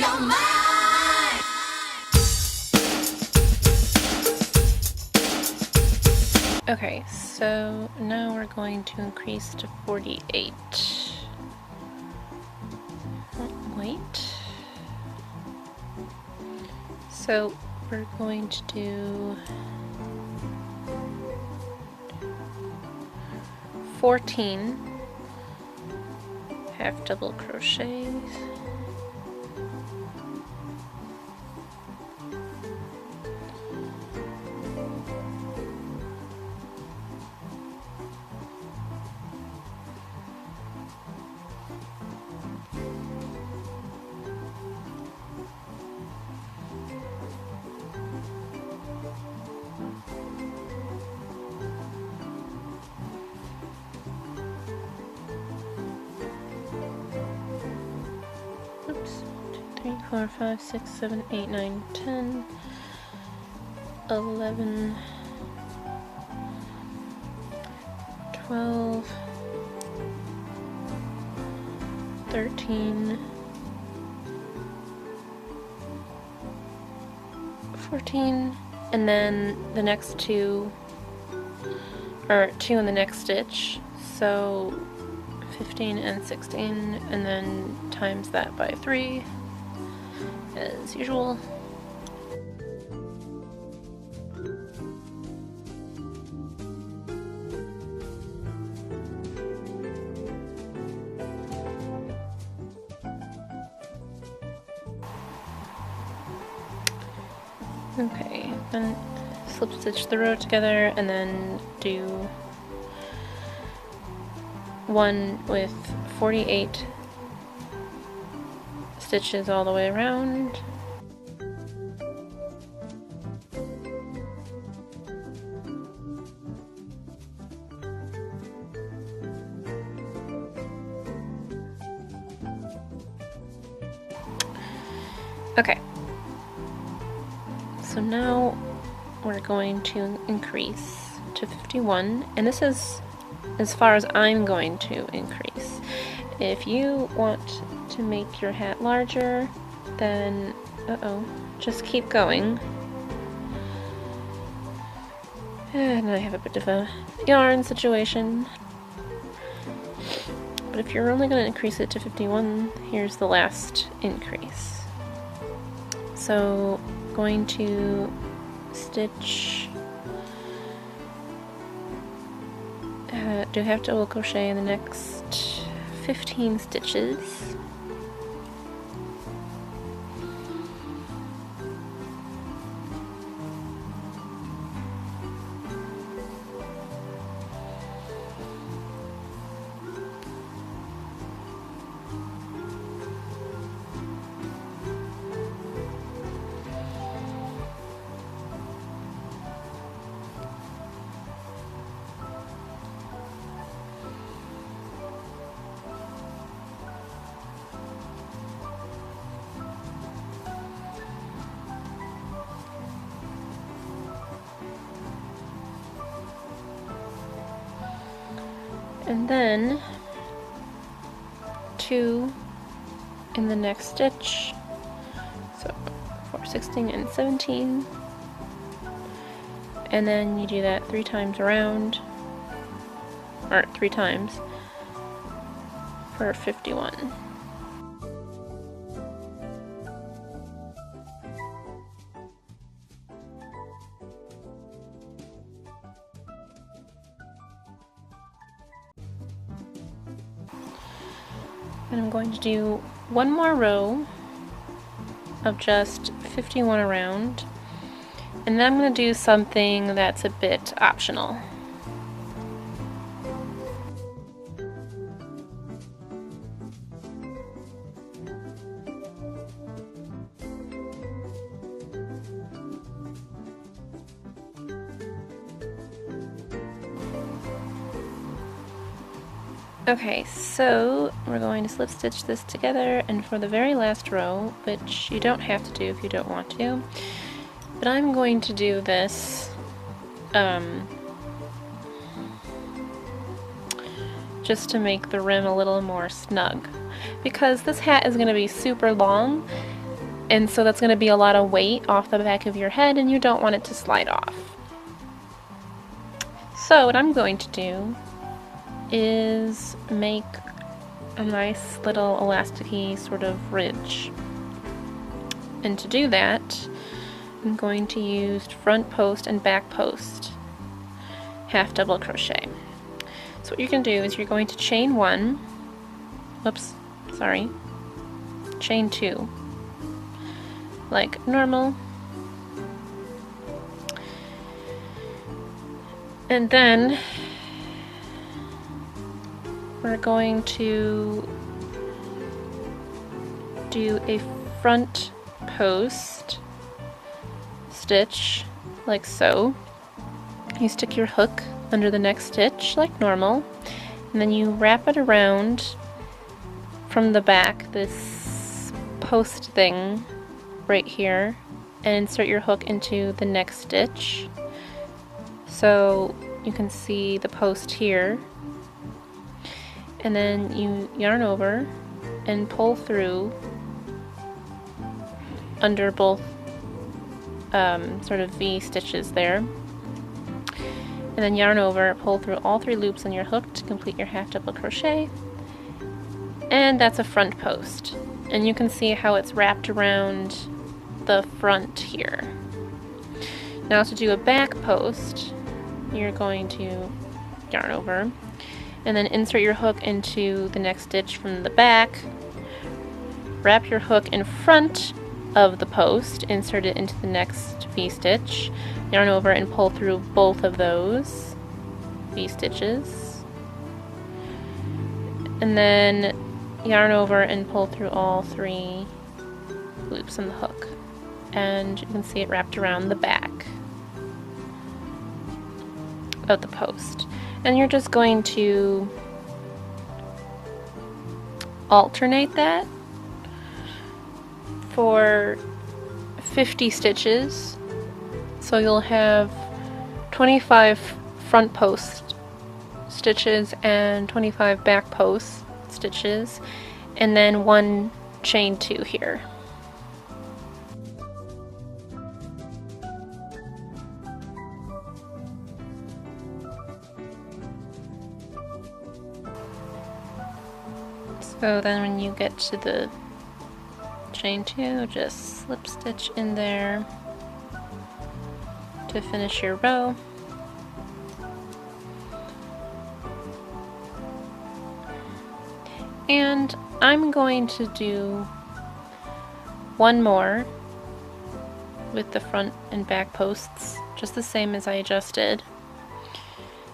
your mind. Okay, so now we're going to increase to 48. Wait. So we're going to do 14 half double crochets. Oops. 2, 3, 4, 5, 6, 7, 8, 9, 10, 11, 12, 13, 14, and then the next two, or 2 in the next stitch, so 15 and 16, and then times that by 3 as usual. Okay, then slip stitch the row together and then do one with 48 stitches all the way around. Okay, so now we're going to increase to 51, and this is as far as I'm going to increase. If you want to make your hat larger, then just keep going. And I have a bit of a yarn situation. But if you're only going to increase it to 51, here's the last increase. So going to stitch, do half double crochet in the next 15 stitches. And then 2 in the next stitch, so for 16 and 17, and then you do that 3 times around, or 3 times for 51. And I'm going to do one more row of just 51 around, and then I'm going to do something that's a bit optional. Okay, so we're going to slip stitch this together, and for the very last row, which you don't have to do if you don't want to, but I'm going to do this just to make the rim a little more snug, because this hat is going to be super long, and so that's going to be a lot of weight off the back of your head, and you don't want it to slide off. So what I'm going to do is make a nice little elasticy sort of ridge. And to do that, I'm going to use front post and back post half double crochet. So what you're going to do is you're going to chain 1, chain 2, like normal, and then we're going to do a front post stitch like so. You stick your hook under the next stitch like normal, and then you wrap it around from the back, this post thing right here, and insert your hook into the next stitch. So you can see the post here, and then you yarn over and pull through under both sort of V stitches there, and then yarn over, pull through all 3 loops on your hook to complete your half double crochet, and that's a front post. And you can see how it's wrapped around the front here. Now to do a back post, you're going to yarn over and then insert your hook into the next stitch from the back, wrap your hook in front of the post, insert it into the next V-stitch, yarn over and pull through both of those V-stitches, and then yarn over and pull through all 3 loops on the hook, and you can see it wrapped around the back of the post. And you're just going to alternate that for 50 stitches. So you'll have 25 front post stitches and 25 back post stitches, and then 1 chain 2 here. So then when you get to the chain 2, just slip stitch in there to finish your row. And I'm going to do 1 more with the front and back posts, just the same as I just did,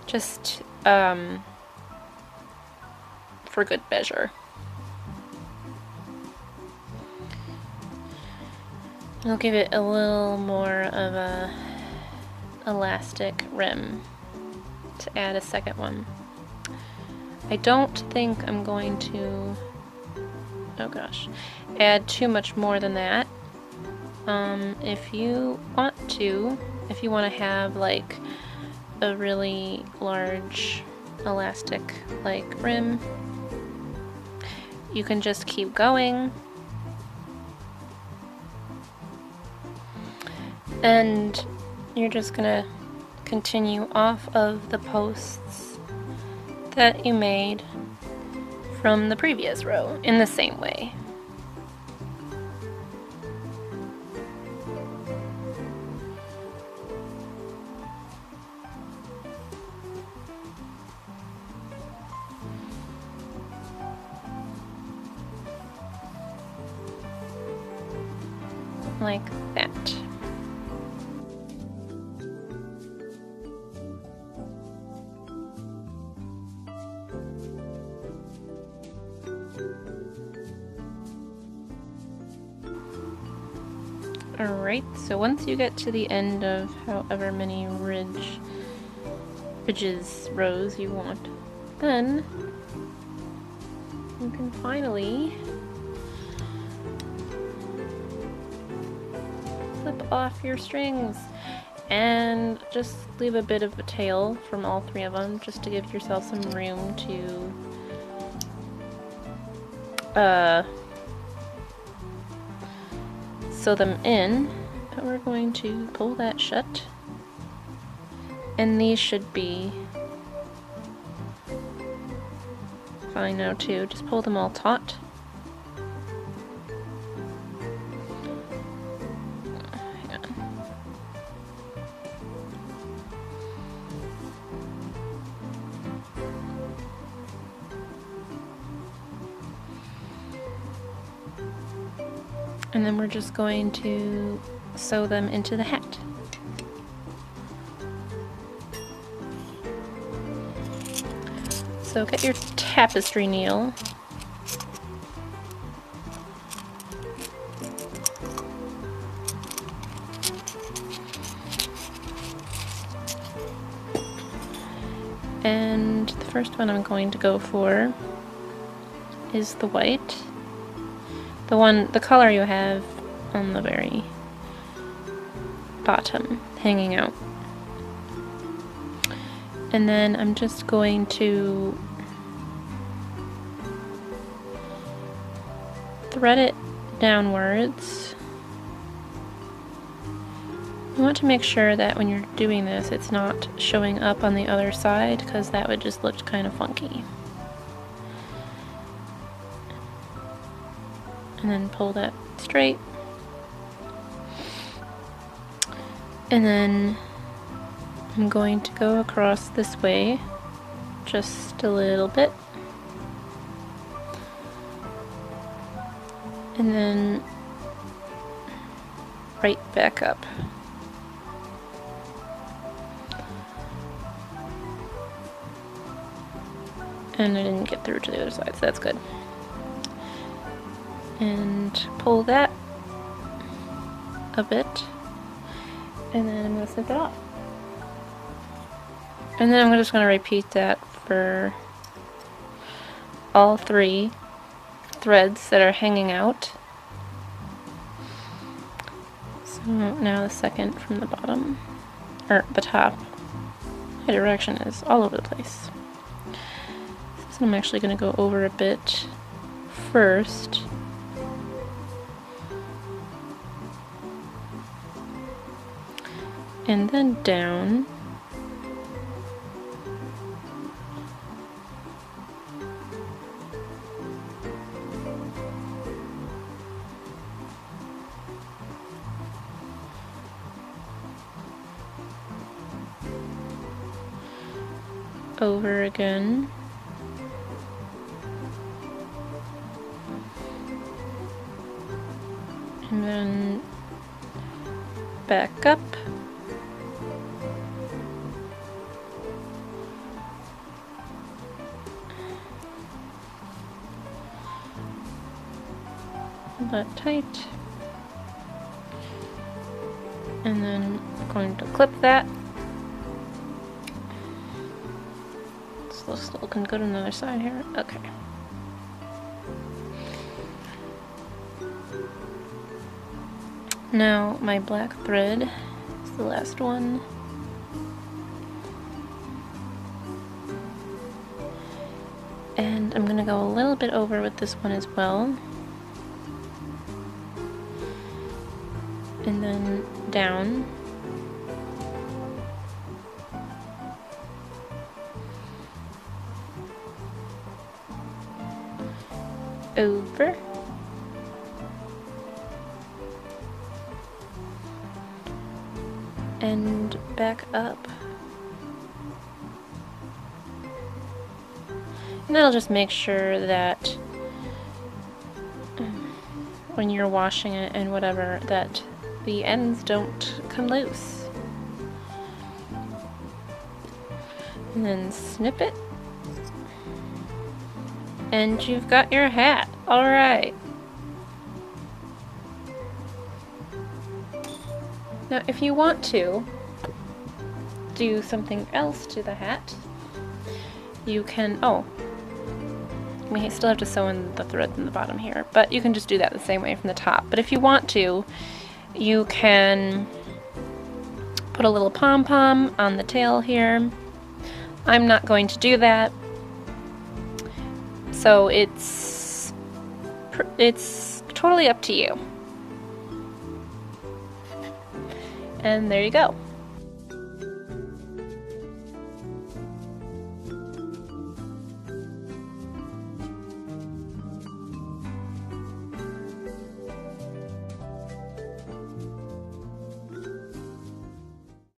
just for good measure. I'll give it a little more of a elastic rim to add a second one. I don't think I'm going to, oh gosh, add too much more than that. If you want to have like a really large elastic like rim, you can just keep going. And you're just gonna continue off of the posts that you made from the previous row in the same way. Like that. Alright, so once you get to the end of however many rows you want, then you can finally flip off your strings and just leave a bit of a tail from all 3 of them, just to give yourself some room to sew them in, but we're going to pull that shut. And these should be fine now too. Just pull them all taut. Hang on. And then we're just going to sew them into the hat. So get your tapestry needle. And the first one I'm going to go for is the white. The color you have on the very bottom, hanging out. And then I'm just going to thread it downwards. You want to make sure that when you're doing this, it's not showing up on the other side, because that would just look kind of funky. And then pull that straight. And then I'm going to go across this way just a little bit. And then right back up. And I didn't get through to the other side, so that's good. And pull that a bit. And then I'm going to snip it off. And then I'm just going to repeat that for all 3 threads that are hanging out. So now the second from the bottom, or the top. My direction is all over the place. So I'm actually going to go over a bit first. And then down. Over again. And then back up. Hold that tight. And then I'm going to clip that. This looking good on the other side here. Okay. Now my black thread is the last one. And I'm going to go a little bit over with this one as well. And then down. Over. And back up. And that'll just make sure that when you're washing it and whatever, that the ends don't come loose. And then snip it. And you've got your hat. Alright. Now if you want to do something else to the hat, you can, we still have to sew in the threads in the bottom here, but you can just do that the same way from the top. But if you want to, you can put a little pom-pom on the tail here. I'm not going to do that. So it's totally up to you. And there you go.